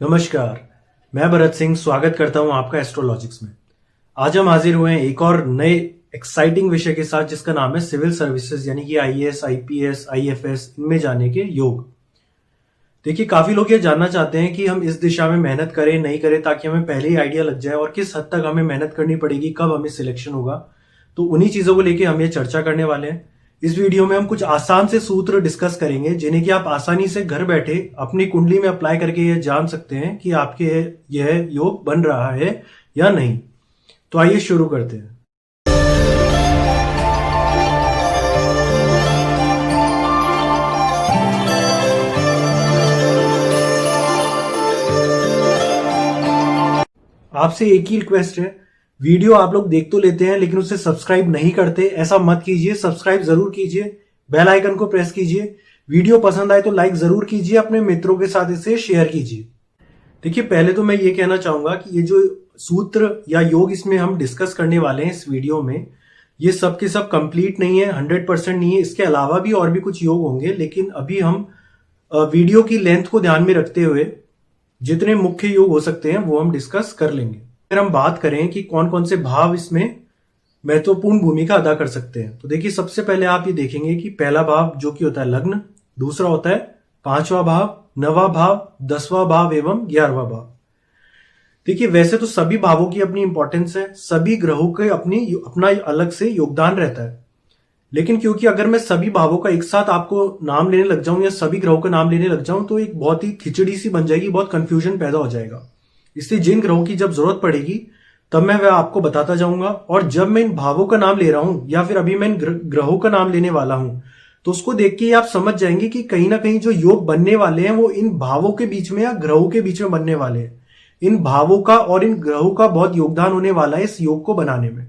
नमस्कार। मैं भरत सिंह स्वागत करता हूं आपका एस्ट्रोलॉजिक्स में। आज हम हाजिर हुए हैं एक और नए एक्साइटिंग विषय के साथ जिसका नाम है सिविल सर्विसेज, यानी कि आईएएस, आईपीएस, आईएफएस, इनमें जाने के योग। देखिए, काफी लोग ये जानना चाहते हैं कि हम इस दिशा में मेहनत करें नहीं करें, ताकि हमें पहले ही आइडिया लग जाए और किस हद तक हमें मेहनत करनी पड़ेगी, कब हमें सिलेक्शन होगा। तो उन्हीं चीजों को लेके हम ये चर्चा करने वाले हैं। इस वीडियो में हम कुछ आसान से सूत्र डिस्कस करेंगे जिन्हें कि आप आसानी से घर बैठे अपनी कुंडली में अप्लाई करके ये जान सकते हैं कि आपके यह योग बन रहा है या नहीं। तो आइए शुरू करते हैं। आपसे एक ही रिक्वेस्ट है, वीडियो आप लोग देख तो लेते हैं लेकिन उसे सब्सक्राइब नहीं करते। ऐसा मत कीजिए, सब्सक्राइब जरूर कीजिए, बेल आइकन को प्रेस कीजिए। वीडियो पसंद आए तो लाइक जरूर कीजिए, अपने मित्रों के साथ इसे शेयर कीजिए। देखिए, पहले तो मैं ये कहना चाहूंगा कि ये जो सूत्र या योग इसमें हम डिस्कस करने वाले हैं इस वीडियो में, ये सब के सब कंप्लीट नहीं है, 100% नहीं है। इसके अलावा भी और भी कुछ योग होंगे, लेकिन अभी हम वीडियो की लेंथ को ध्यान में रखते हुए जितने मुख्य योग हो सकते हैं वो हम डिस्कस कर लेंगे। अगर हम बात करें कि कौन कौन से भाव इसमें महत्वपूर्ण भूमिका अदा कर सकते हैं, तो देखिए, सबसे पहले आप ये देखेंगे कि पहला भाव जो कि होता है लग्न, दूसरा होता है पांचवा भाव, नवा भाव, 10वां भाव एवं 11वां भाव। देखिए, वैसे तो सभी भावों की अपनी इंपॉर्टेंस है, सभी ग्रहों के अपना अलग से योगदान रहता है, लेकिन क्योंकि अगर मैं सभी भावों का एक साथ आपको नाम लेने लग जाऊं या सभी ग्रहों का नाम लेने लग जाऊं तो एक बहुत ही खिचड़ी सी बन जाएगी, बहुत कंफ्यूजन पैदा हो जाएगा। इसलिए जिन ग्रहों की जब जरूरत पड़ेगी तब मैं वह आपको बताता जाऊंगा, और जब मैं इन भावों का नाम ले रहा हूं या फिर अभी मैं इन ग्रहों का नाम लेने वाला हूं, तो उसको देख के आप समझ जाएंगे कि कहीं ना कहीं जो योग बनने वाले हैं वो इन भावों के बीच में या ग्रहों के बीच में बनने वाले हैं। इन भावों का और इन ग्रहों का बहुत योगदान होने वाला है इस योग को बनाने में।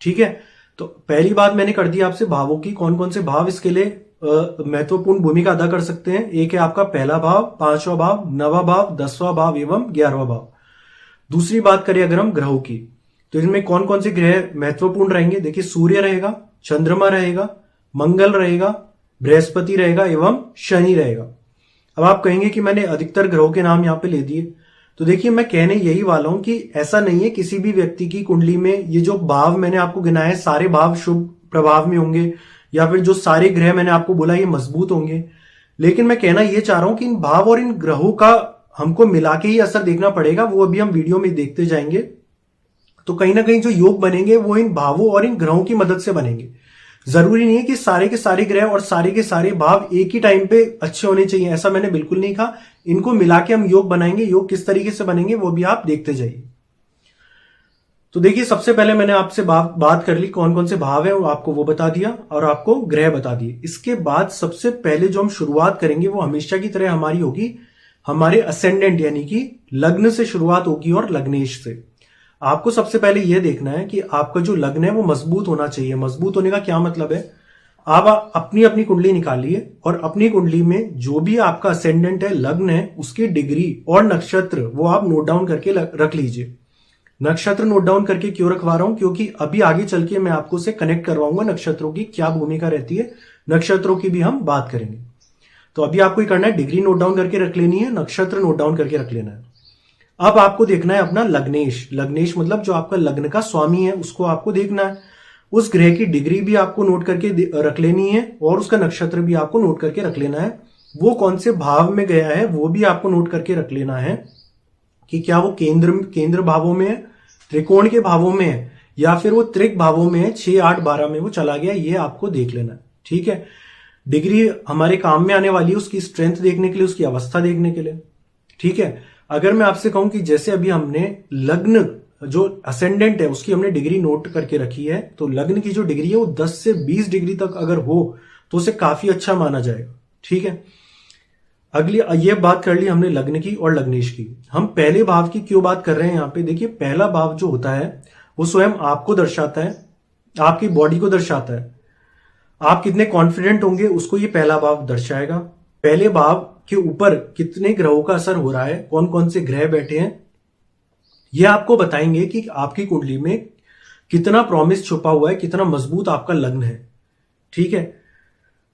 ठीक है, तो पहली बात मैंने कर दी आपसे भावों की, कौन कौन से भाव इसके लिए महत्वपूर्ण भूमिका अदा कर सकते हैं। एक है आपका पहला भाव, पांचवा भाव, नवा भाव, 10वां भाव एवं 11वां भाव। दूसरी बात करें अगर हम ग्रहों की, तो इनमें कौन कौन से ग्रह महत्वपूर्ण रहेंगे। देखिए, सूर्य रहेगा, चंद्रमा रहेगा, मंगल रहेगा, बृहस्पति रहेगा एवं शनि रहेगा। अब आप कहेंगे कि मैंने अधिकतर ग्रहों के नाम यहां पे ले दिए, तो देखिए, मैं कहने यही वाला हूं कि ऐसा नहीं है किसी भी व्यक्ति की कुंडली में ये जो भाव मैंने आपको गिनाए सारे भाव शुभ प्रभाव में होंगे, या फिर जो सारे ग्रह मैंने आपको बोला ये मजबूत होंगे। लेकिन मैं कहना ये चाह रहा हूं कि इन भाव और इन ग्रहों का हमको मिला के ही असर देखना पड़ेगा, वो अभी हम वीडियो में देखते जाएंगे। तो कहीं ना कहीं जो योग बनेंगे वो इन भावों और इन ग्रहों की मदद से बनेंगे। जरूरी नहीं है कि सारे के सारे ग्रह और सारे के सारे भाव एक ही टाइम पे अच्छे होने चाहिए, ऐसा मैंने बिल्कुल नहीं कहा। इनको मिला के हम योग बनाएंगे। योग किस तरीके से बनेंगे वो भी आप देखते जाइए। तो देखिए, सबसे पहले मैंने आपसे बात कर ली कौन कौन से भाव है, आपको वो बता दिया और आपको ग्रह बता दिए। इसके बाद सबसे पहले जो हम शुरुआत करेंगे वो हमेशा की तरह हमारी होगी हमारे असेंडेंट, यानी कि लग्न से शुरुआत होगी और लग्नेश से। आपको सबसे पहले यह देखना है कि आपका जो लग्न है वो मजबूत होना चाहिए। मजबूत होने का क्या मतलब है, आप अपनी अपनी कुंडली निकालिए और अपनी कुंडली में जो भी आपका असेंडेंट है, लग्न है, उसकी डिग्री और नक्षत्र वो आप नोट डाउन करके रख लीजिए। नक्षत्र नोट डाउन करके क्यों रखवा रहा हूं, क्योंकि अभी आगे चल के मैं आपको से कनेक्ट करवाऊंगा नक्षत्रों की क्या भूमिका रहती है, नक्षत्रों की भी हम बात करेंगे। तो अभी आपको ये करना है, डिग्री नोट डाउन करके रख लेनी है, नक्षत्र नोट डाउन करके रख लेना है। अब आपको देखना है अपना लग्नेश। लग्नेश मतलब जो आपका लग्न का स्वामी है उसको आपको देखना है। उस ग्रह की डिग्री भी आपको नोट करके रख लेनी है और उसका नक्षत्र भी आपको नोट करके रख लेना है। वो कौन से भाव में गया है वो भी आपको नोट करके रख लेना है कि क्या वो केंद्र भावों में है, त्रिकोण के भावों में है, या फिर वो त्रिक भावों में है, 6, 8, 12 में वो चला गया, ये आपको देख लेना है। ठीक है, डिग्री हमारे काम में आने वाली है उसकी स्ट्रेंथ देखने के लिए, उसकी अवस्था देखने के लिए। ठीक है, अगर मैं आपसे कहूं कि जैसे अभी हमने लग्न जो असेंडेंट है उसकी हमने डिग्री नोट करके रखी है, तो लग्न की जो डिग्री है वो 10 से 20 डिग्री तक अगर हो तो उसे काफी अच्छा माना जाएगा। ठीक है, अगली ये बात कर ली हमने लग्न की और लग्नेश की। हम पहले भाव की क्यों बात कर रहे हैं यहाँ पे। देखिए, पहला भाव जो होता है वो स्वयं आपको दर्शाता है, आपकी बॉडी को दर्शाता है। आप कितने कॉन्फिडेंट होंगे उसको ये पहला भाव दर्शाएगा। पहले भाव के ऊपर कितने ग्रहों का असर हो रहा है, कौन कौन से ग्रह बैठे हैं, यह आपको बताएंगे कि आपकी कुंडली में कितना प्रॉमिस छुपा हुआ है, कितना मजबूत आपका लग्न है। ठीक है,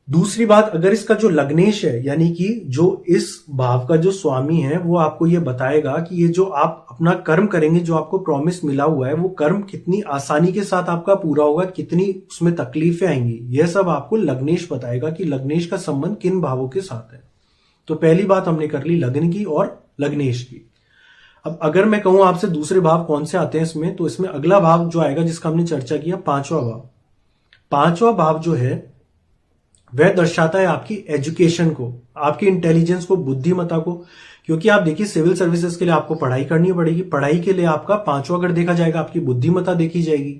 दूसरी बात, अगर इसका जो लग्नेश है यानी कि जो इस भाव का जो स्वामी है वो आपको ये बताएगा कि ये जो आप अपना कर्म करेंगे, जो आपको प्रॉमिस मिला हुआ है, वो कर्म कितनी आसानी के साथ आपका पूरा होगा, कितनी उसमें तकलीफें आएंगी, यह सब आपको लग्नेश बताएगा कि लग्नेश का संबंध किन भावों के साथ है। तो पहली बात हमने कर ली लग्न की और लग्नेश की। अब अगर मैं कहूं आपसे दूसरे भाव कौन से आते हैं इसमें, तो इसमें अगला भाव जो आएगा जिसका हमने चर्चा किया, पांचवा भाव। पांचवा भाव जो है वह दर्शाता है आपकी एजुकेशन को, आपकी इंटेलिजेंस को, बुद्धिमत्ता को। क्योंकि आप देखिए सिविल सर्विसेज के लिए आपको पढ़ाई करनी पड़ेगी, पढ़ाई के लिए आपका पांचवा घर देखा जाएगा, आपकी बुद्धिमत्ता देखी जाएगी,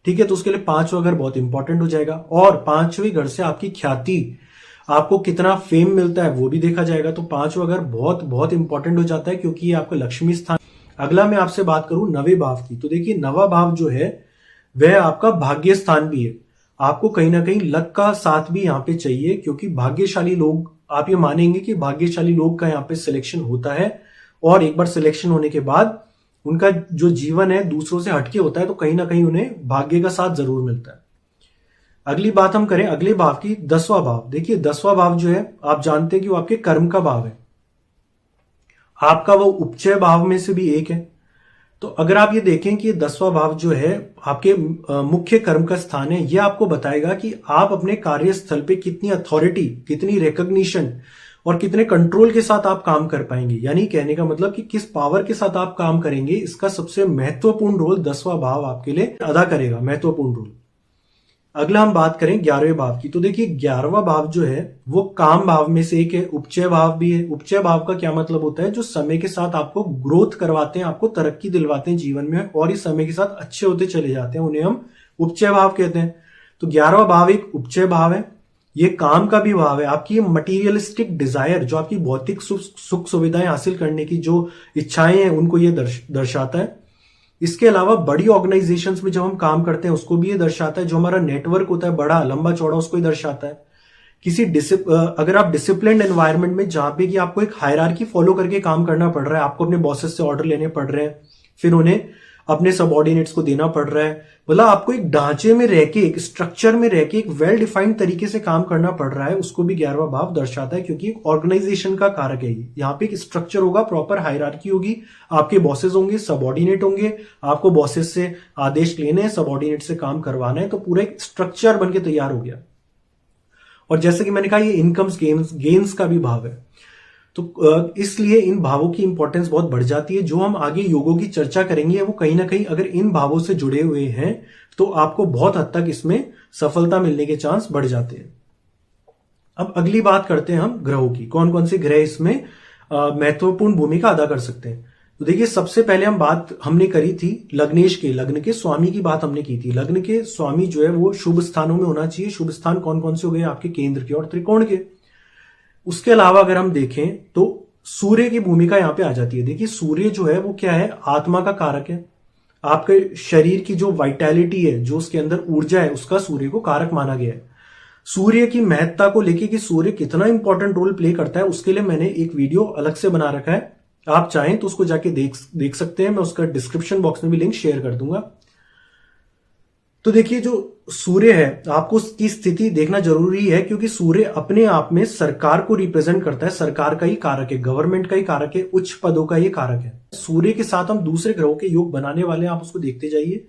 ठीक है। तो उसके लिए पांचवा घर बहुत इंपॉर्टेंट हो जाएगा। और पांचवें घर से आपकी ख्याति, आपको कितना फेम मिलता है वो भी देखा जाएगा। तो पांचवा घर बहुत बहुत इंपॉर्टेंट हो जाता है क्योंकि ये आपका लक्ष्मी स्थान। अगला मैं आपसे बात करूं नवे भाव की, तो देखिए नवा भाव जो है वह आपका भाग्य स्थान भी है। आपको कहीं ना कहीं लक का साथ भी यहाँ पे चाहिए, क्योंकि भाग्यशाली लोग, आप ये मानेंगे कि भाग्यशाली लोग का यहाँ पे सिलेक्शन होता है, और एक बार सिलेक्शन होने के बाद उनका जो जीवन है दूसरों से हटके होता है, तो कहीं ना कहीं उन्हें भाग्य का साथ जरूर मिलता है। अगली बात हम करें अगले भाव की, 10वां भाव। देखिए 10वां भाव जो है आप जानते हैं कि वो आपके कर्म का भाव है, आपका वो उपचय भाव में से भी एक है। तो अगर आप ये देखें कि 10वां भाव जो है आपके मुख्य कर्म का स्थान है, ये आपको बताएगा कि आप अपने कार्यस्थल पे कितनी अथॉरिटी, कितनी रिकॉग्निशन और कितने कंट्रोल के साथ आप काम कर पाएंगे। यानी कहने का मतलब कि किस पावर के साथ आप काम करेंगे, इसका सबसे महत्वपूर्ण रोल 10वां भाव आपके लिए अदा करेगा, महत्वपूर्ण रोल। अगला हम बात करें 11वें भाव की, तो देखिए 11वां भाव जो है वो काम भाव में से एक है, उपचय भाव भी है। उपचय भाव का क्या मतलब होता है, जो समय के साथ आपको ग्रोथ करवाते हैं, आपको तरक्की दिलवाते हैं जीवन में, और इस समय के साथ अच्छे होते चले जाते हैं, उन्हें हम उपचय भाव कहते हैं। तो 11वां भाव एक उपचय भाव है, ये काम का भी भाव है। आपकी ये मटीरियलिस्टिक डिजायर, जो आपकी भौतिक सुख सुविधाएं हासिल करने की जो इच्छाएं हैं, उनको ये दर्शाता है। इसके अलावा बड़ी ऑर्गेनाइजेशंस में जब हम काम करते हैं उसको भी ये दर्शाता है, जो हमारा नेटवर्क होता है बड़ा लंबा चौड़ा, उसको ही दर्शाता है। अगर आप डिसिप्लिन्ड एनवायरनमेंट में, जहां पे कि आपको एक हायरार्की फॉलो करके काम करना पड़ रहा है, आपको अपने बॉसेस से ऑर्डर लेने पड़ रहे हैं, फिर उन्हें अपने सबऑर्डिनेट्स को देना पड़ रहा है, मतलब आपको एक ढांचे में रह के, एक स्ट्रक्चर में रह के, एक वेल डिफाइंड तरीके से काम करना पड़ रहा है, उसको भी 11वां भाव दर्शाता है, क्योंकि एक ऑर्गेनाइजेशन का कारक है। यहाँ पे एक स्ट्रक्चर होगा, प्रॉपर हायरार्की होगी, आपके बॉसेस होंगे, सबऑर्डिनेट होंगे, आपको बॉसेस से आदेश लेने हैं, सबऑर्डिनेट से काम करवाना है, तो पूरा एक स्ट्रक्चर बनके तैयार हो गया। और जैसे कि मैंने कहा ये इनकम्स गेन्स का भी भाव है, तो इसलिए इन भावों की इंपॉर्टेंस बहुत बढ़ जाती है। जो हम आगे योगों की चर्चा करेंगे वो कहीं ना कहीं अगर इन भावों से जुड़े हुए हैं तो आपको बहुत हद तक इसमें सफलता मिलने के चांस बढ़ जाते हैं। अब अगली बात करते हैं हम ग्रहों की, कौन कौन से ग्रह इसमें महत्वपूर्ण भूमिका अदा कर सकते हैं। तो देखिए सबसे पहले हमने करी थी लग्नेश के, लग्न के स्वामी की बात हमने की थी। लग्न के स्वामी जो है वो शुभ स्थानों में होना चाहिए। शुभ स्थान कौन कौन से हो गए, आपके केंद्र के और त्रिकोण के। उसके अलावा अगर हम देखें तो सूर्य की भूमिका यहां पे आ जाती है। देखिए सूर्य जो है वो क्या है, आत्मा का कारक है। आपके शरीर की जो वाइटैलिटी है, जो उसके अंदर ऊर्जा है, उसका सूर्य को कारक माना गया है। सूर्य की महत्ता को लेके कि सूर्य कितना इंपॉर्टेंट रोल प्ले करता है, उसके लिए मैंने एक वीडियो अलग से बना रखा है, आप चाहें तो उसको जाके देख सकते हैं। मैं उसका डिस्क्रिप्शन बॉक्स में भी लिंक शेयर कर दूंगा। तो देखिए जो सूर्य है, आपको उसकी स्थिति देखना जरूरी है, क्योंकि सूर्य अपने आप में सरकार को रिप्रेजेंट करता है, सरकार का ही कारक है, गवर्नमेंट का ही कारक है, उच्च पदों का ही कारक है। सूर्य के साथ हम दूसरे ग्रहों के योग बनाने वाले हैं, आप उसको देखते जाइए।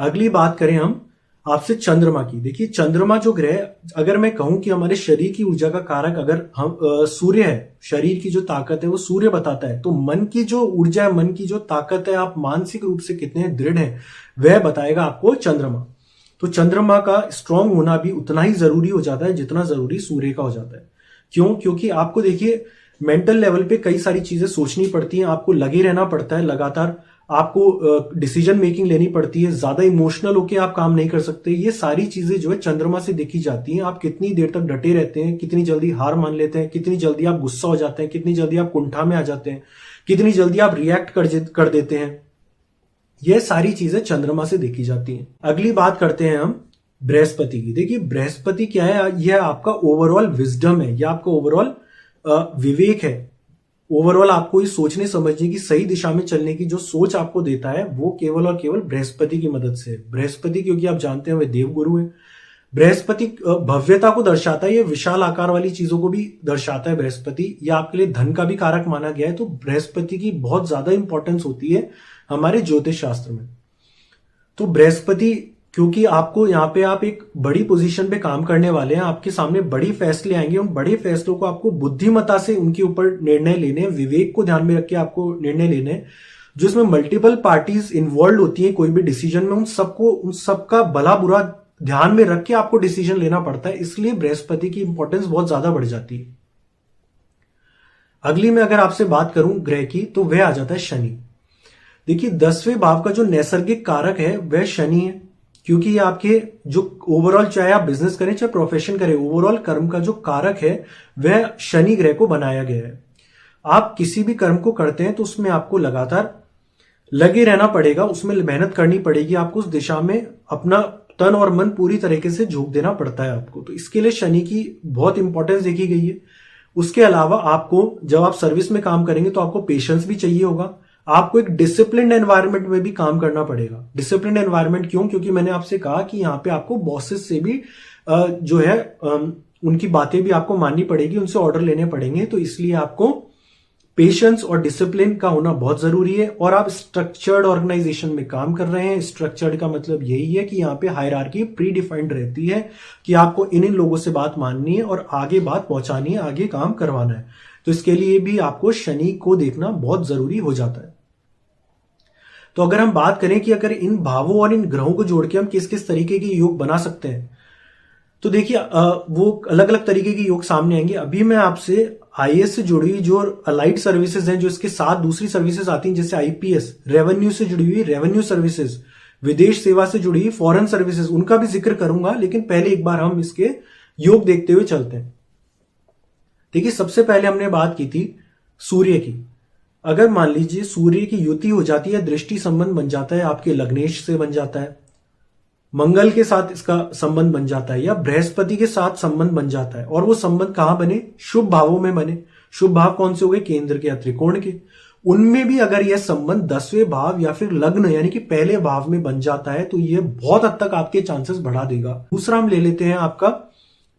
अगली बात करें हम आपसे चंद्रमा की। देखिए चंद्रमा जो ग्रह, अगर मैं कहूं कि हमारे शरीर की ऊर्जा का कारक अगर हम सूर्य है, शरीर की जो ताकत है वो सूर्य बताता है, तो मन की जो ऊर्जा है, मन की जो ताकत है, आप मानसिक रूप से कितने दृढ़ हैं, वह बताएगा आपको चंद्रमा। तो चंद्रमा का स्ट्रांग होना भी उतना ही जरूरी हो जाता है जितना जरूरी सूर्य का हो जाता है। क्यों? क्योंकि आपको देखिए मेंटल लेवल पे कई सारी चीजें सोचनी पड़ती हैं, आपको लगे रहना पड़ता है, लगातार आपको डिसीजन मेकिंग लेनी पड़ती है, ज्यादा इमोशनल होके आप काम नहीं कर सकते। ये सारी चीजें जो है चंद्रमा से देखी जाती हैं। आप कितनी देर तक डटे रहते हैं, कितनी जल्दी हार मान लेते हैं, कितनी जल्दी आप गुस्सा हो जाते हैं, कितनी जल्दी आप कुंठा में आ जाते हैं, कितनी जल्दी आप रिएक्ट कर देते हैं, ये सारी चीजें चंद्रमा से देखी जाती हैं। अगली बात करते हैं हम बृहस्पति की। देखिए बृहस्पति क्या है, यह आपका ओवरऑल विजडम है, यह आपका ओवरऑल विवेक है। ओवरऑल आपको इस सोचने समझने की, सही दिशा में चलने की जो सोच आपको देता है, वो केवल और केवल बृहस्पति की मदद से। बृहस्पति क्योंकि आप जानते हैं वे देवगुरु है। बृहस्पति भव्यता को दर्शाता है, ये विशाल आकार वाली चीजों को भी दर्शाता है बृहस्पति। ये आपके लिए धन का भी कारक माना गया है, तो बृहस्पति की बहुत ज्यादा इंपॉर्टेंस होती है हमारे ज्योतिष शास्त्र में। तो बृहस्पति, क्योंकि आपको यहाँ पे आप एक बड़ी पोजीशन पे काम करने वाले हैं, आपके सामने बड़ी फैसले आएंगे, उन बड़े फैसलों को आपको बुद्धिमत्ता से उनके ऊपर निर्णय लेने, विवेक को ध्यान में रख के आपको निर्णय लेने, जिसमें मल्टीपल पार्टीज इन्वॉल्व होती है कोई भी डिसीजन में, उन सबका भला बुरा ध्यान में रख के आपको डिसीजन लेना पड़ता है। इसलिए बृहस्पति की इंपॉर्टेंस बहुत ज्यादा बढ़ जाती है। अगली में अगर आपसे बात करूं ग्रह की, तो वह आ जाता है शनि। देखिए 10वें भाव का जो नैसर्गिक कारक है वह शनि है, क्योंकि ये आपके जो ओवरऑल, चाहे आप बिजनेस करें चाहे प्रोफेशन करें, ओवरऑल कर्म का जो कारक है वह शनि ग्रह को बनाया गया है। आप किसी भी कर्म को करते हैं तो उसमें आपको लगातार लगे रहना पड़ेगा, उसमें मेहनत करनी पड़ेगी, आपको उस दिशा में अपना तन और मन पूरी तरीके से झोंक देना पड़ता है आपको। तो इसके लिए शनि की बहुत इंपॉर्टेंस देखी गई है। उसके अलावा आपको, जब आप सर्विस में काम करेंगे तो आपको पेशेंस भी चाहिए होगा, आपको एक डिसिप्लिन्ड एनवायरनमेंट में भी काम करना पड़ेगा। डिसिप्लिन्ड एनवायरनमेंट क्यों? क्योंकि मैंने आपसे कहा कि यहाँ पे आपको बॉसेस से भी जो है उनकी बातें भी आपको माननी पड़ेगी, उनसे ऑर्डर लेने पड़ेंगे। तो इसलिए आपको पेशेंस और डिसिप्लिन का होना बहुत जरूरी है। और आप स्ट्रक्चर्ड ऑर्गेनाइजेशन में काम कर रहे हैं। स्ट्रक्चर्ड का मतलब यही है कि यहाँ पे हायरार्की प्री डिफाइंड रहती है कि आपको इन लोगों से बात माननी है और आगे बात पहुंचानी है, आगे काम करवाना है। तो इसके लिए भी आपको शनि को देखना बहुत जरूरी हो जाता है। तो अगर हम बात करें कि अगर इन भावों और इन ग्रहों को जोड़ के हम किस किस तरीके के योग बना सकते हैं, तो देखिए वो अलग अलग तरीके के योग सामने आएंगे। अभी मैं आपसे आईएएस से जुड़ी हुई जो अलाइड सर्विसेज हैं, जो इसके साथ दूसरी सर्विसेज आती हैं, जैसे आईपीएस, रेवेन्यू से जुड़ी हुई रेवेन्यू सर्विसेज, विदेश सेवा से जुड़ी हुई फॉरेन सर्विसेज, उनका भी जिक्र करूंगा। लेकिन पहले एक बार हम इसके योग देखते हुए चलते हैं। देखिए सबसे पहले हमने बात की थी सूर्य की। अगर मान लीजिए सूर्य की युति हो जाती है, दृष्टि संबंध बन जाता है, आपके लग्नेश से बन जाता है, मंगल के साथ इसका संबंध बन जाता है, या बृहस्पति के साथ संबंध बन जाता है, और वो संबंध कहां बने? शुभ भावों में बने। शुभ भाव कौन से हो गए? केंद्र के या त्रिकोण के। उनमें भी अगर यह संबंध 10वें भाव या फिर लग्न यानी कि पहले भाव में बन जाता है, तो यह बहुत हद तक आपके चांसेस बढ़ा देगा। दूसरा हम ले लेते हैं आपका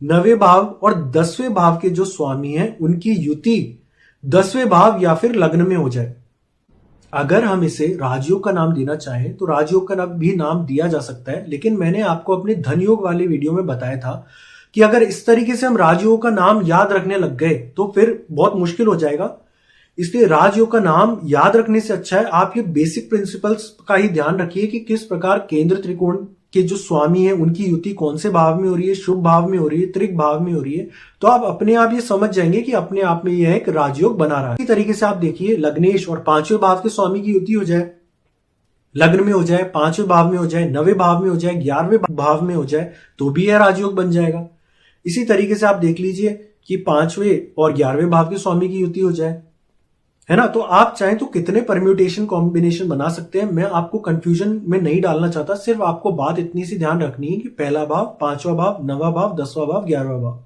9वें भाव और 10वें भाव के जो स्वामी हैं उनकी युति 10वें भाव या फिर लग्न में हो जाए। अगर हम इसे राजयोग का नाम देना चाहें तो राजयोग का भी नाम दिया जा सकता है, लेकिन मैंने आपको अपने धन योग वाले वीडियो में बताया था कि अगर इस तरीके से हम राजयोग का नाम याद रखने लग गए तो फिर बहुत मुश्किल हो जाएगा। इसलिए राजयोग का नाम याद रखने से अच्छा है आप ये बेसिक प्रिंसिपल्स का ही ध्यान रखिए कि किस प्रकार केंद्र त्रिकोण के जो स्वामी है उनकी युति कौन से भाव में हो रही है, शुभ भाव में हो रही है, त्रिक भाव में हो रही है। तो आप अपने आप ये समझ जाएंगे कि अपने आप में यह एक राजयोग बना रहा है। इसी तरीके से आप देखिए लग्नेश और 5वें भाव के स्वामी की युति हो जाए, लग्न में हो जाए, 5वें भाव में हो जाए, 9वें भाव में हो जाए, 11वें भाव में हो जाए, तो भी यह राजयोग बन जाएगा। इसी तरीके से आप देख लीजिए कि 5वें और 11वें भाव के स्वामी की युति हो जाए, है ना। तो आप चाहें तो कितने परम्यूटेशन कॉम्बिनेशन बना सकते हैं, मैं आपको कंफ्यूजन में नहीं डालना चाहता। सिर्फ आपको बात इतनी सी ध्यान रखनी है कि पहला भाव, 5वां भाव, 9वां भाव, 10वां भाव, 11वां भाव,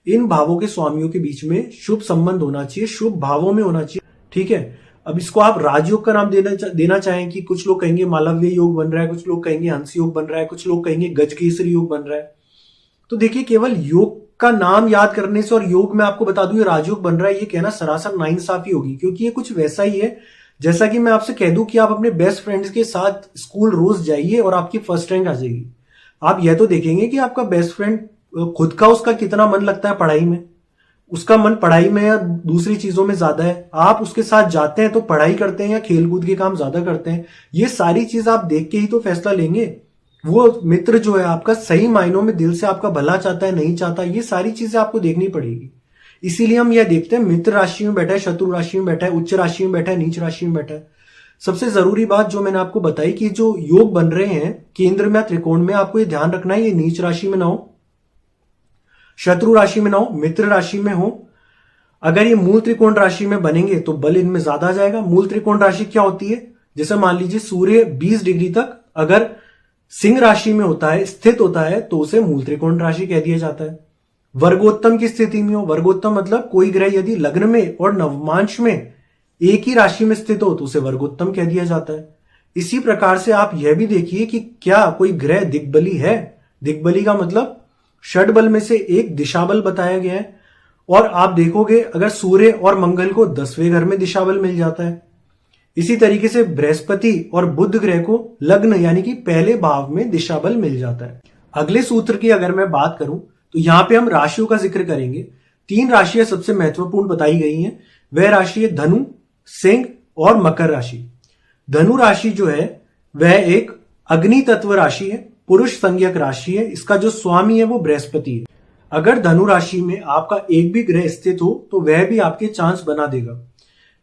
इन भावों के स्वामियों के बीच में शुभ संबंध होना चाहिए, शुभ भावों में होना चाहिए। ठीक है, अब इसको आप राजयोग का नाम देना चाहें कि कुछ लोग कहेंगे मालव्य योग बन रहा है, कुछ लोग कहेंगे हंस योग बन रहा है, कुछ लोग कहेंगे गजकेसरी योग बन रहा है। तो देखिए केवल योग का नाम याद करने से और योग में आपको बता दूं ये राजयोग बन रहा है, ये कहना सरासर नाइंसाफी होगी, क्योंकि ये कुछ वैसा ही है जैसा कि मैं आपसे कह दूं कि आप अपने बेस्ट फ्रेंड्स के साथ स्कूल रोज जाइए और आपकी फर्स्ट रैंक आ जाएगी। आप यह तो देखेंगे कि आपका बेस्ट फ्रेंड खुद का उसका कितना मन लगता है पढ़ाई में, उसका मन पढ़ाई में या दूसरी चीजों में ज्यादा है। आप उसके साथ जाते हैं तो पढ़ाई करते हैं या खेलकूद के काम ज्यादा करते हैं, ये सारी चीज आप देख के ही तो फैसला लेंगे। वो मित्र जो है आपका सही मायनों में दिल से आपका भला चाहता है, नहीं चाहता, ये सारी चीजें आपको देखनी पड़ेगी। इसीलिए हम यह देखते हैं मित्र राशि में बैठा है, शत्रु राशि में बैठा है, उच्च राशि में बैठा है, नीच राशि में बैठा है। सबसे जरूरी बात जो मैंने आपको बताई कि जो योग बन रहे हैं केंद्र में त्रिकोण में, आपको ये ध्यान रखना है ये नीच राशि में ना हो, शत्रु राशि में ना हो, मित्र राशि में हो। अगर ये मूल त्रिकोण राशि में बनेंगे तो बल इनमें ज्यादा आ जाएगा। मूल त्रिकोण राशि क्या होती है? जैसे मान लीजिए सूर्य 20 डिग्री तक अगर सिंह राशि में होता है, स्थित होता है, तो उसे मूल त्रिकोण राशि कह दिया जाता है। वर्गोत्तम की स्थिति में हो, वर्गोत्तम मतलब कोई ग्रह यदि लग्न में और नवमांश में एक ही राशि में स्थित हो तो उसे वर्गोत्तम कह दिया जाता है। इसी प्रकार से आप यह भी देखिए कि क्या कोई ग्रह दिग्बली है, दिग्बली का मतलब षड बल में से एक दिशा बल बताया गया है। और आप देखोगे अगर सूर्य और मंगल को 10वें घर में दिशा बल मिल जाता है। इसी तरीके से बृहस्पति और बुध ग्रह को लग्न यानी कि पहले भाव में दिशा बल मिल जाता है। अगले सूत्र की अगर मैं बात करूं तो यहां पे हम राशियों का जिक्र करेंगे। 3 राशियां सबसे महत्वपूर्ण बताई गई हैं। वह राशि है धनु, सिंह और मकर राशि। धनु राशि जो है वह एक अग्नि तत्व राशि है, पुरुष संज्ञक राशि है। इसका जो स्वामी है वो बृहस्पति है। अगर धनु राशि में आपका एक भी ग्रह स्थित हो तो वह भी आपके चांस बना देगा।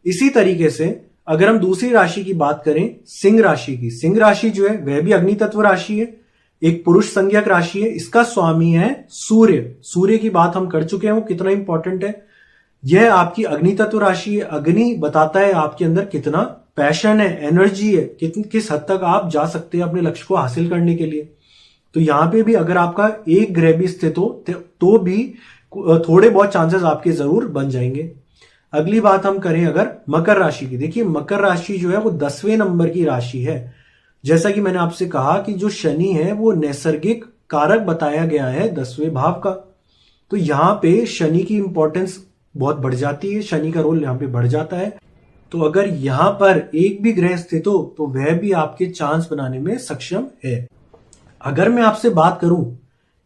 इसी तरीके से अगर हम दूसरी राशि की बात करें सिंह राशि की, सिंह राशि जो है वह भी अग्नि तत्व राशि है, एक पुरुष संज्ञक राशि है। इसका स्वामी है सूर्य। सूर्य की बात हम कर चुके हैं, वो कितना इंपॉर्टेंट है। यह आपकी अग्नि तत्व राशि है। अग्नि बताता है आपके अंदर कितना पैशन है, एनर्जी है, किस हद तक आप जा सकते हैं अपने लक्ष्य को हासिल करने के लिए। तो यहां पे भी अगर आपका एक ग्रह भी स्थित हो तो भी थोड़े बहुत चांसेस आपके जरूर बन जाएंगे। अगली बात हम करें अगर मकर राशि की। देखिए मकर राशि जो है वो 10वें नंबर की राशि है। जैसा कि मैंने आपसे कहा कि जो शनि है वो नैसर्गिक कारक बताया गया है 10वें भाव का। तो यहां पे शनि की इंपॉर्टेंस बहुत बढ़ जाती है, शनि का रोल यहां पे बढ़ जाता है। तो अगर यहां पर एक भी ग्रह स्थित हो तो वह भी आपके चांस बनाने में सक्षम है। अगर मैं आपसे बात करूं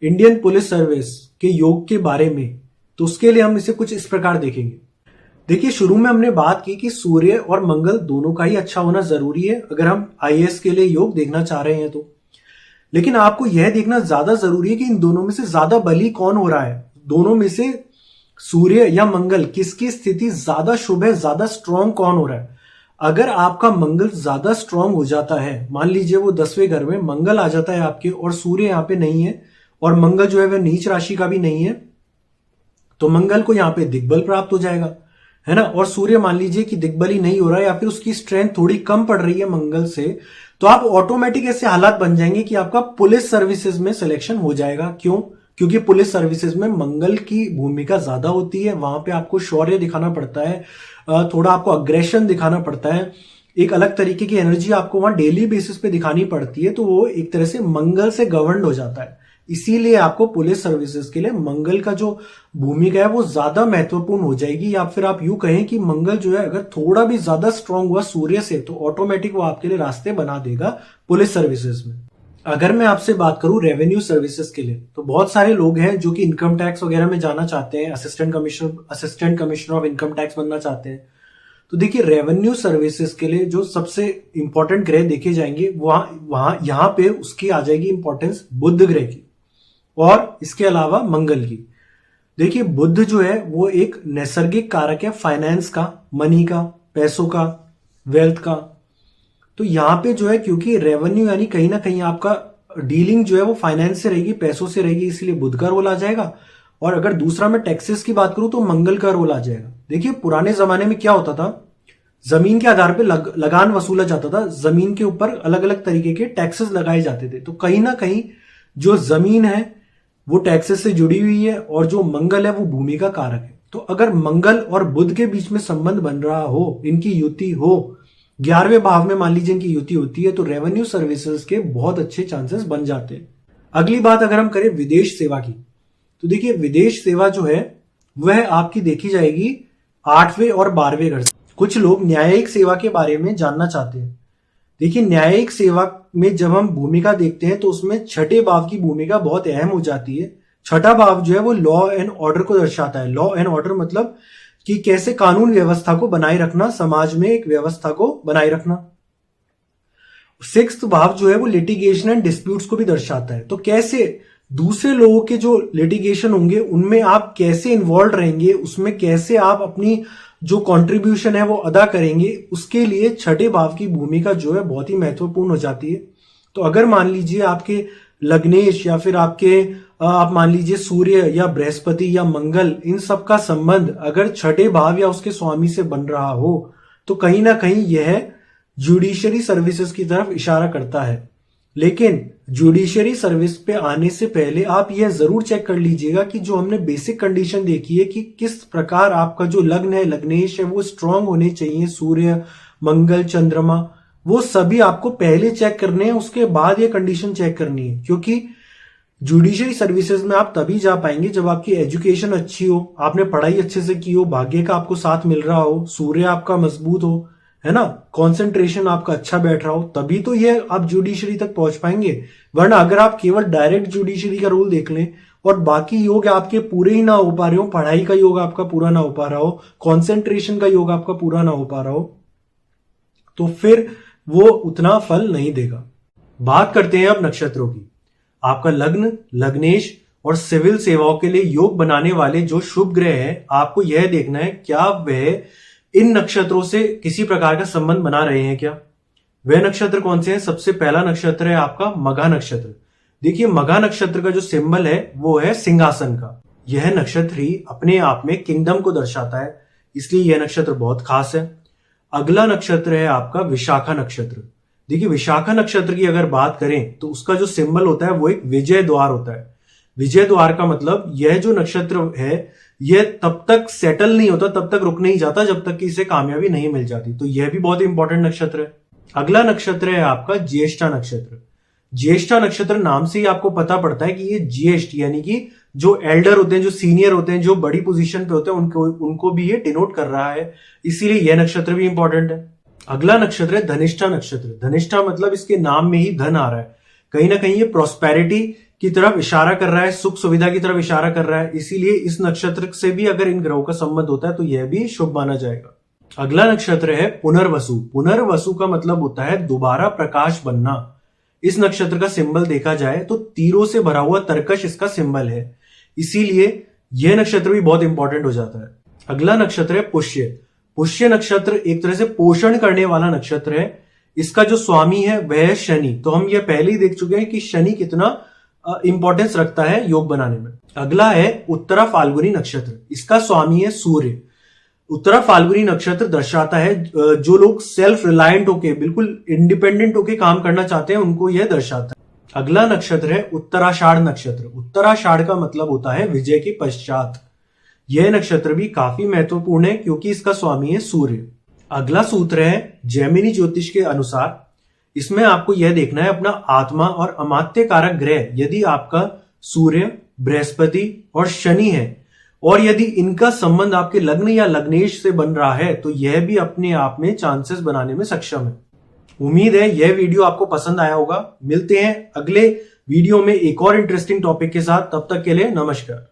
इंडियन पुलिस सर्विस के योग के बारे में तो उसके लिए हम इसे कुछ इस प्रकार देखेंगे। देखिए शुरू में हमने बात की कि सूर्य और मंगल दोनों का ही अच्छा होना जरूरी है अगर हम आईएएस के लिए योग देखना चाह रहे हैं तो। लेकिन आपको यह देखना ज्यादा जरूरी है कि इन दोनों में से ज्यादा बली कौन हो रहा है। दोनों में से सूर्य या मंगल किसकी स्थिति ज्यादा शुभ है, ज्यादा स्ट्रांग कौन हो रहा है। अगर आपका मंगल ज्यादा स्ट्रांग हो जाता है, मान लीजिए वो 10वें घर में मंगल आ जाता है आपके और सूर्य यहां पे नहीं है और मंगल जो है वह नीच राशि का भी नहीं है, तो मंगल को यहां पे दिग्बल प्राप्त हो जाएगा, है ना। और सूर्य मान लीजिए कि दिग्बली नहीं हो रहा है या फिर उसकी स्ट्रेंथ थोड़ी कम पड़ रही है मंगल से, तो आप ऑटोमेटिक ऐसे हालात बन जाएंगे कि आपका पुलिस सर्विसेज में सिलेक्शन हो जाएगा। क्यों? क्योंकि पुलिस सर्विसेज में मंगल की भूमिका ज्यादा होती है। वहां पे आपको शौर्य दिखाना पड़ता है, थोड़ा आपको अग्रेशन दिखाना पड़ता है, एक अलग तरीके की एनर्जी आपको वहां डेली बेसिस पे दिखानी पड़ती है। तो वो एक तरह से मंगल से गवर्न हो जाता है। इसीलिए आपको पुलिस सर्विसेज के लिए मंगल का जो भूमिका है वो ज्यादा महत्वपूर्ण हो जाएगी। या फिर आप यूं कहें कि मंगल जो है अगर थोड़ा भी ज्यादा स्ट्रांग हुआ सूर्य से तो ऑटोमेटिक वो आपके लिए रास्ते बना देगा पुलिस सर्विसेज में। अगर मैं आपसे बात करूं रेवेन्यू सर्विसेज के लिए तो बहुत सारे लोग हैं जो कि इनकम टैक्स वगैरह में जाना चाहते हैं, assistant commissioner of income tax बनना चाहते हैं। तो देखिए रेवेन्यू सर्विसेज के लिए जो सबसे इंपॉर्टेंट ग्रह देखे जाएंगे वहां यहां पे उसकी आ जाएगी इंपॉर्टेंस बुध ग्रह की और इसके अलावा मंगल की। देखिए बुध जो है वो एक नैसर्गिक कारक है फाइनेंस का, मनी का, पैसों का, वेल्थ का। तो यहां पे जो है क्योंकि रेवेन्यू यानी कहीं ना कहीं आपका डीलिंग जो है वो फाइनेंस से रहेगी, पैसों से रहेगी, इसलिए बुध का रोल आ जाएगा। और अगर दूसरा मैं टैक्सेस की बात करूं तो मंगल का रोल आ जाएगा। देखिए पुराने जमाने में क्या होता था, जमीन के आधार पे लगान वसूला जाता था, जमीन के ऊपर अलग अलग तरीके के टैक्सेस लगाए जाते थे। तो कहीं ना कहीं जो जमीन है वो टैक्सेस से जुड़ी हुई है और जो मंगल है वो भूमि का कारक है। तो अगर मंगल और बुध के बीच में संबंध बन रहा हो, इनकी युति हो, 11वें भाव में मान लीजिए इनकी युति होती है, तो रेवेन्यू सर्विसेज के बहुत अच्छे चांसेस बन जाते हैं। अगली बात अगर हम करें विदेश सेवा की तो देखिए विदेश सेवा जो है वह आपकी देखी जाएगी 8वें और 12वें घर से। कुछ लोग न्यायिक सेवा के बारे में जानना चाहते हैं। देखिए न्यायिक सेवा में जब हम भूमिका देखते हैं तो उसमें छठे भाव की भूमिका बहुत अहम हो जाती है। छठा भाव जो है वो लॉ एंड ऑर्डर को दर्शाता है। लॉ एंड ऑर्डर मतलब कि कैसे कानून व्यवस्था को बनाए रखना, समाज में एक व्यवस्था को बनाए रखना। सिक्स्थ भाव जो है वो लिटिगेशन एंड डिस्प्यूट्स को भी दर्शाता है। तो कैसे दूसरे लोगों के जो लिटिगेशन होंगे उनमें आप कैसे इन्वॉल्व रहेंगे, उसमें कैसे आप अपनी जो कंट्रीब्यूशन है वो अदा करेंगे, उसके लिए छठे भाव की भूमिका जो है बहुत ही महत्वपूर्ण हो जाती है। तो अगर मान लीजिए आपके लग्नेश या फिर आप मान लीजिए सूर्य या बृहस्पति या मंगल, इन सब का संबंध अगर छठे भाव या उसके स्वामी से बन रहा हो तो कहीं ना कहीं यह जुडिशरी सर्विसेज की तरफ इशारा करता है। लेकिन जुडिशरी सर्विस पे आने से पहले आप यह जरूर चेक कर लीजिएगा कि जो हमने बेसिक कंडीशन देखी है कि किस प्रकार आपका जो लग्न है, लग्नेश है, वो स्ट्रांग होने चाहिए। सूर्य, मंगल, चंद्रमा, वो सभी आपको पहले चेक करने हैं, उसके बाद ये कंडीशन चेक करनी है। क्योंकि जुडिशरी सर्विसेज में आप तभी जा पाएंगे जब आपकी एजुकेशन अच्छी हो, आपने पढ़ाई अच्छे से की हो, भाग्य का आपको साथ मिल रहा हो, सूर्य आपका मजबूत हो, है ना, कंसंट्रेशन आपका अच्छा बैठ रहा हो, तभी तो ये आप जुडिशरी तक पहुंच पाएंगे। वरना अगर आप केवल डायरेक्ट जुडिशरी का रोल देख लें और बाकी योग आपके पूरे ही ना हो पा रहे हो, पढ़ाई का योग आपका पूरा ना हो पा रहा हो, कंसंट्रेशन का योग आपका पूरा ना हो पा रहा हो, तो फिर वो उतना फल नहीं देगा। बात करते हैं अब नक्षत्रों की। आपका लग्न, लग्नेश और सिविल सेवाओं के लिए योग बनाने वाले जो शुभ ग्रह हैं, आपको यह देखना है क्या वह इन नक्षत्रों से किसी प्रकार का संबंध बना रहे हैं क्या। वह नक्षत्र कौन से हैं? सबसे पहला नक्षत्र है आपका मघा नक्षत्र। देखिए, मघा नक्षत्र का जो सिंबल है वो है सिंहासन का। यह नक्षत्र ही अपने आप में किंगडम को दर्शाता है, इसलिए यह नक्षत्र बहुत खास है। अगला नक्षत्र है आपका विशाखा नक्षत्र। देखिए, विशाखा नक्षत्र की अगर बात करें तो उसका जो सिंबल होता है वो एक विजय द्वार होता है। विजय द्वार का मतलब यह जो नक्षत्र है यह तब तक सेटल नहीं होता, तब तक रुक नहीं जाता जब तक कि इसे कामयाबी नहीं मिल जाती। तो यह भी बहुत इंपॉर्टेंट नक्षत्र है। अगला नक्षत्र है आपका ज्येष्ठा नक्षत्र। ज्येष्ठा नक्षत्र नाम से ही आपको पता पड़ता है कि ये ज्येष्ठ यानी कि जो एल्डर होते हैं, जो सीनियर होते हैं, जो बड़ी पोजीशन पे होते हैं, उनको भी ये डिनोट कर रहा है, इसीलिए यह नक्षत्र भी इंपॉर्टेंट है। अगला नक्षत्र है धनिष्ठा नक्षत्र। धनिष्ठा मतलब इसके नाम में ही धन आ रहा है, कहीं ना कहीं ये प्रॉस्पेरिटी की तरफ इशारा कर रहा है, सुख सुविधा की तरफ इशारा कर रहा है, इसीलिए इस नक्षत्र से भी अगर इन ग्रहों का संबंध होता है तो यह भी शुभ माना जाएगा। अगला नक्षत्र है पुनर्वसु। पुनर्वसु का मतलब होता है दोबारा प्रकाश बनना। इस नक्षत्र का सिंबल देखा जाए तो तीरों से भरा हुआ तरकश इसका सिंबल है, इसीलिए यह नक्षत्र भी बहुत इंपॉर्टेंट हो जाता है। अगला नक्षत्र है पुष्य। पुष्य नक्षत्र एक तरह से पोषण करने वाला नक्षत्र है। इसका जो स्वामी है वह है शनि। तो हम यह पहले ही देख चुके हैं कि शनि कितना इंपॉर्टेंस रखता है योग बनाने में। अगला है उत्तरा फाल्गुनी नक्षत्र। इसका स्वामी है सूर्य। उत्तरा फाल्गुनी नक्षत्र दर्शाता है जो लोग सेल्फ रिलायंट होके, बिल्कुल इंडिपेंडेंट होके काम करना चाहते हैं, उनको यह दर्शाता है। अगला नक्षत्र है उत्तराषाढ़ नक्षत्र। उत्तराषाढ़ का मतलब होता है विजय के पश्चात। यह नक्षत्र भी काफी महत्वपूर्ण है क्योंकि इसका स्वामी है सूर्य। अगला सूत्र है जैमिनी ज्योतिष के अनुसार, इसमें आपको यह देखना है अपना आत्मा और अमात्य कारक ग्रह यदि आपका सूर्य, बृहस्पति और शनि है और यदि इनका संबंध आपके लग्न या लग्नेश से बन रहा है तो यह भी अपने आप में चांसेस बनाने में सक्षम है। उम्मीद है यह वीडियो आपको पसंद आया होगा। मिलते हैं अगले वीडियो में एक और इंटरेस्टिंग टॉपिक के साथ। तब तक के लिए नमस्कार।